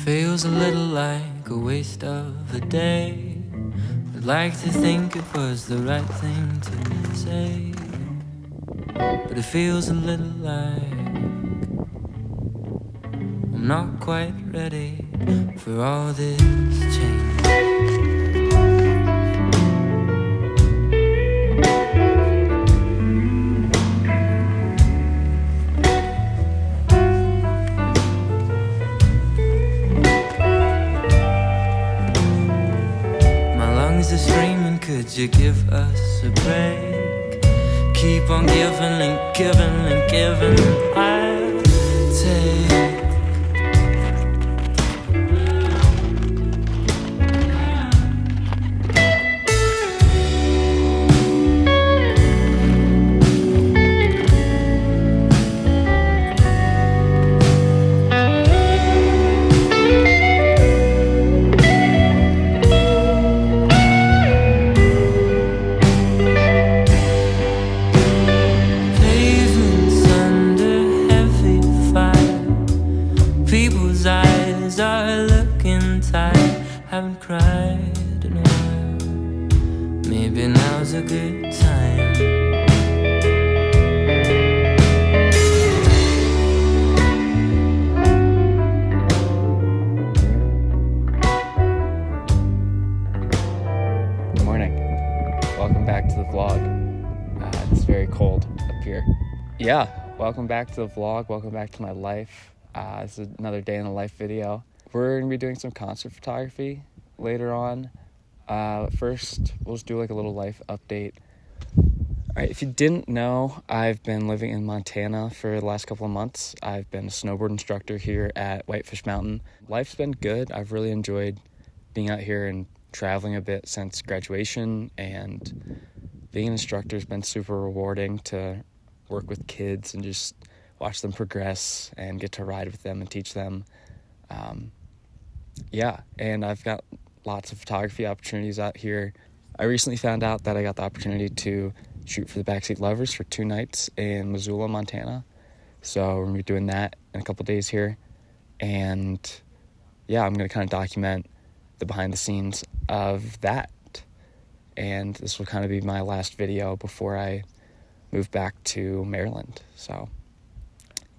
Feels a little like a waste of a day. I'd like to think it was the right thing to say, but it feels a little like I'm not quite ready for all this change. Are screaming, could you give us a break? Keep on giving and giving and giving, and I'll take. People's eyes are looking tired. Haven't cried in a while. Maybe now's a good time. Good morning. Welcome back to the vlog. It's very cold up here. Yeah, welcome back to the vlog. Welcome back to my life. This is another day in the life video. We're going to be doing some concert photography later on. First, we'll just do like a little life update. Alright, if you didn't know, I've been living in Montana for the last couple of months. I've been a snowboard instructor here at Whitefish Mountain. Life's been good. I've really enjoyed being out here and traveling a bit since graduation, and being an instructor has been super rewarding to work with kids and just watch them progress and get to ride with them and teach them. And I've got lots of photography opportunities out here. I recently found out that I got the opportunity to shoot for the Backseat Lovers for 2 nights in Missoula, Montana. So we're going to be doing that in a couple days here. And yeah, I'm going to kind of document the behind the scenes of that. And this will kind of be my last video before I move back to Maryland. So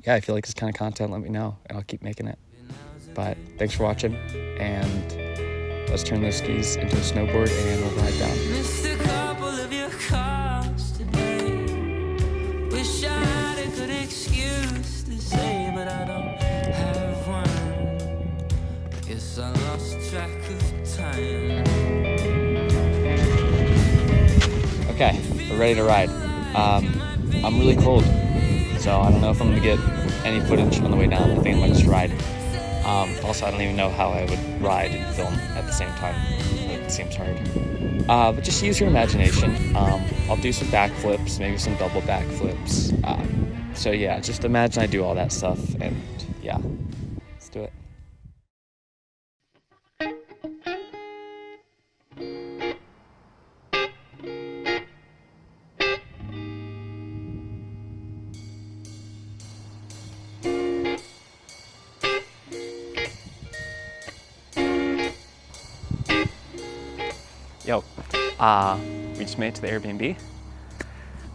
yeah, if you like this kind of content, let me know, and I'll keep making it. But thanks for watching, and let's turn those skis into a snowboard, and we'll ride down. Missed a couple of your calls today. Wish I had a good excuse to say, but I don't have one. Guess I lost track of time. Okay, we're ready to ride. I'm really cold, so I don't know if I'm gonna get any footage on the way down. I think I might just ride. Also, I don't even know how I would ride and film at the same time. It seems hard. But just use your imagination. I'll do some backflips, maybe some double backflips. So yeah, just imagine I do all that stuff, and yeah, let's do it. Yo, we just made it to the Airbnb.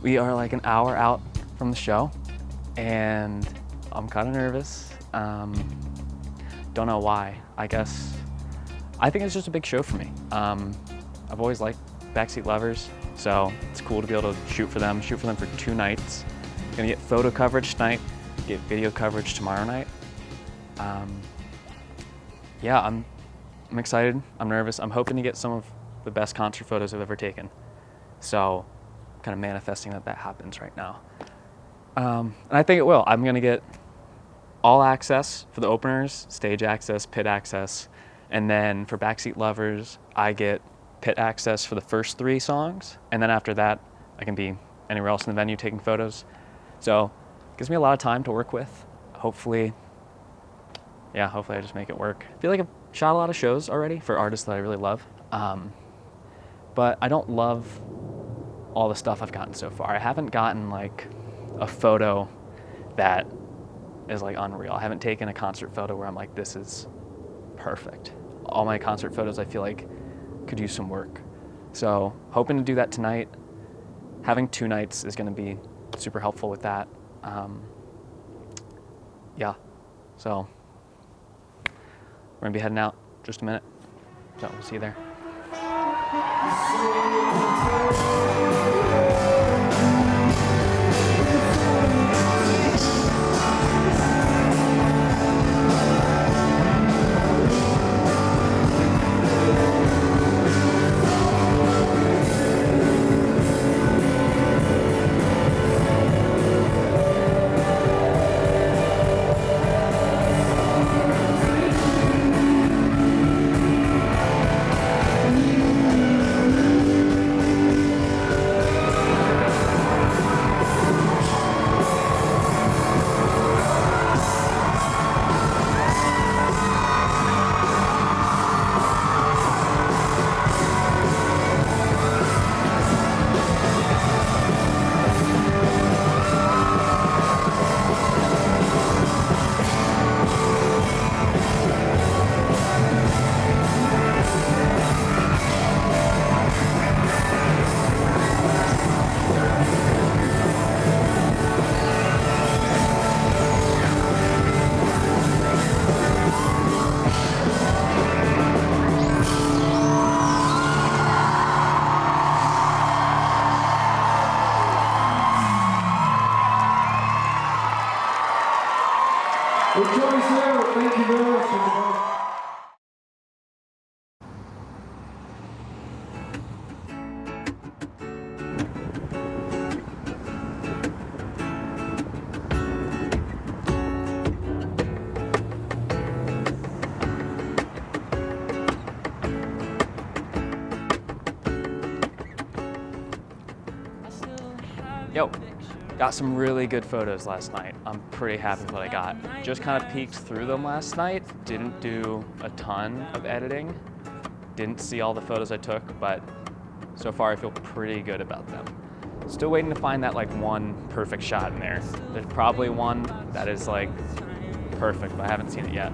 We are like an hour out from the show, and I'm kind of nervous. Don't know why. I think it's just a big show for me. I've always liked Backseat Lovers, so it's cool to be able to shoot for them for 2 nights. Gonna get photo coverage tonight, get video coverage tomorrow night. Yeah, I'm excited, I'm nervous. I'm hoping to get some of the best concert photos I've ever taken. So kind of manifesting that happens right now. And I think it will. I'm gonna get all access for the openers, stage access, pit access. And then for Backseat Lovers, I get pit access for the first 3 songs. And then after that, I can be anywhere else in the venue taking photos. So it gives me a lot of time to work with. Hopefully I just make it work. I feel like I've shot a lot of shows already for artists that I really love. But I don't love all the stuff I've gotten so far. I haven't gotten like a photo that is like unreal. I haven't taken a concert photo where I'm like, this is perfect. All my concert photos I feel like could use some work. So hoping to do that tonight. Having 2 nights is going to be super helpful with that. Yeah, so we're going to be heading out just a minute. So we'll see you there. Thank you very much, everybody. Yo, got some really good photos last night. I'm pretty happy with what I got. Just kind of peeked through them last night. Didn't do a ton of editing. Didn't see all the photos I took, but so far I feel pretty good about them. Still waiting to find that like one perfect shot in there. There's probably one that is like perfect, but I haven't seen it yet.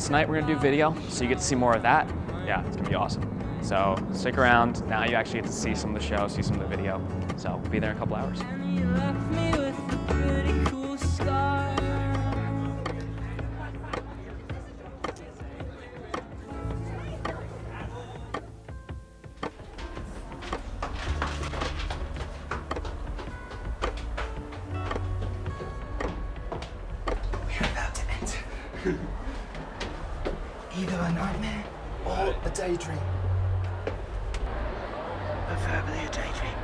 Tonight we're gonna do video, so you get to see more of that. Yeah, it's gonna be awesome. So stick around. Now you actually get to see some of the show, see some of the video. So we'll be there in a couple hours. You left me with a pretty cool scar. We're about to enter either a nightmare or a daydream. Preferably a daydream.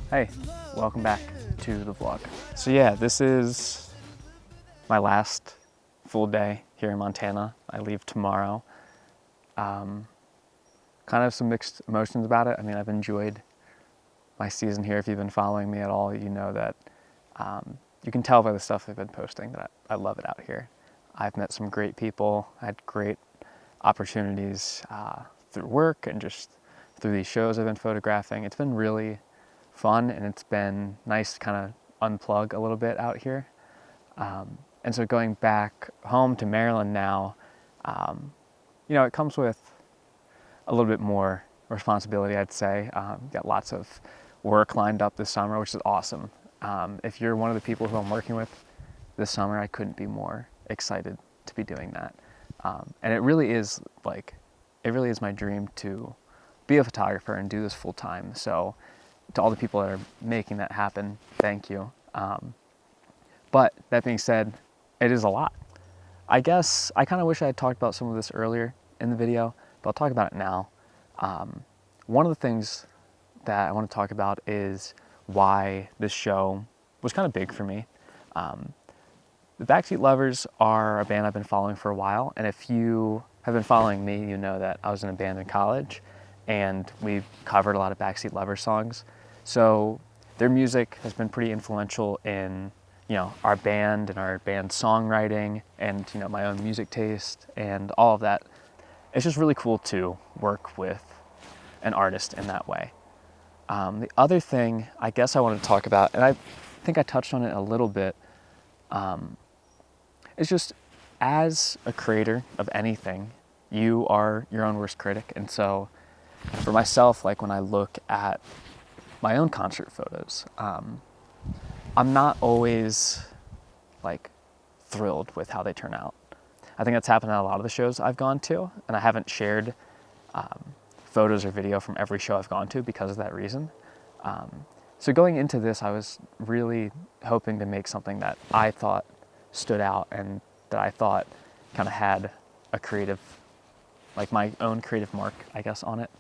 Hey, welcome back to the vlog. So yeah, this is my last full day here in Montana. I leave tomorrow. Kind of some mixed emotions about it. I mean, I've enjoyed my season here. If you've been following me at all, you know that you can tell by the stuff I've been posting that I love it out here. I've met some great people. I had great opportunities through work and just through these shows I've been photographing. It's been really fun, and it's been nice to kind of unplug a little bit out here. And so going back home to Maryland now, you know, it comes with a little bit more responsibility, I'd say. Got lots of work lined up this summer, which is awesome. If you're one of the people who I'm working with this summer, I couldn't be more excited to be doing that. And it really is my dream to be a photographer and do this full time. So to all the people that are making that happen, thank you. But that being said, it is a lot. I guess I kind of wish I had talked about some of this earlier in the video, but I'll talk about it now. One of the things that I want to talk about is why this show was kind of big for me. The Backseat Lovers are a band I've been following for a while, and if you have been following me, you know that I was in a band in college, and we covered a lot of Backseat Lovers songs. So their music has been pretty influential in, you know, our band and our band songwriting and, you know, my own music taste and all of that. It's just really cool to work with an artist in that way. The other thing I guess I want to talk about, and I think I touched on it a little bit, is just as a creator of anything, you are your own worst critic. And so for myself, like when I look at my own concert photos, I'm not always like thrilled with how they turn out. I think that's happened at a lot of the shows I've gone to, and I haven't shared photos or video from every show I've gone to because of that reason. So going into this, I was really hoping to make something that I thought stood out and that I thought kind of had a creative, like my own creative mark, I guess, on it.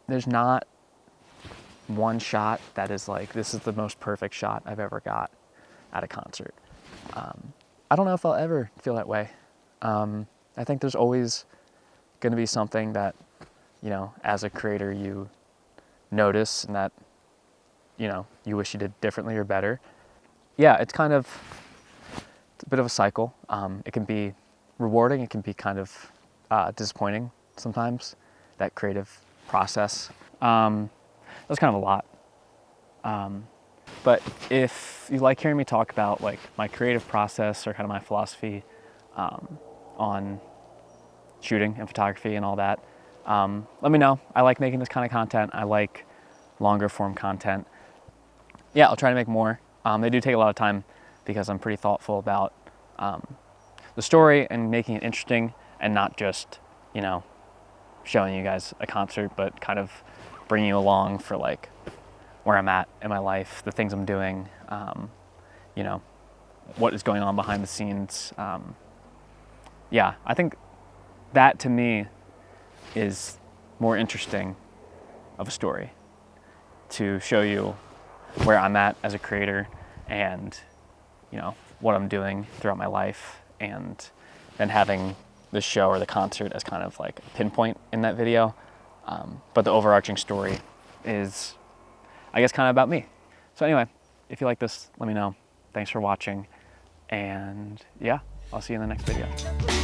There's not one shot that is like, this is the most perfect shot I've ever got at a concert. I don't know if I'll ever feel that way. I think there's always going to be something that, you know, as a creator you notice and that, you know, you wish you did differently or better. Yeah, it's a bit of a cycle. It can be rewarding. It can be kind of disappointing sometimes, that creative process. That's kind of a lot. But if you like hearing me talk about like my creative process or kind of my philosophy on shooting and photography and all that, let me know. I like making this kind of content. I like longer form content. Yeah, I'll try to make more. They do take a lot of time because I'm pretty thoughtful about the story and making it interesting and not just, you know, showing you guys a concert, but kind of bringing you along for like where I'm at in my life, the things I'm doing, you know, what is going on behind the scenes. Yeah, I think that to me is more interesting of a story, to show you where I'm at as a creator and, you know, what I'm doing throughout my life, and then having the show or the concert as kind of like a pinpoint in that video. But the overarching story is, I guess, kind of about me. So anyway, if you like this, let me know. Thanks for watching. And yeah, I'll see you in the next video.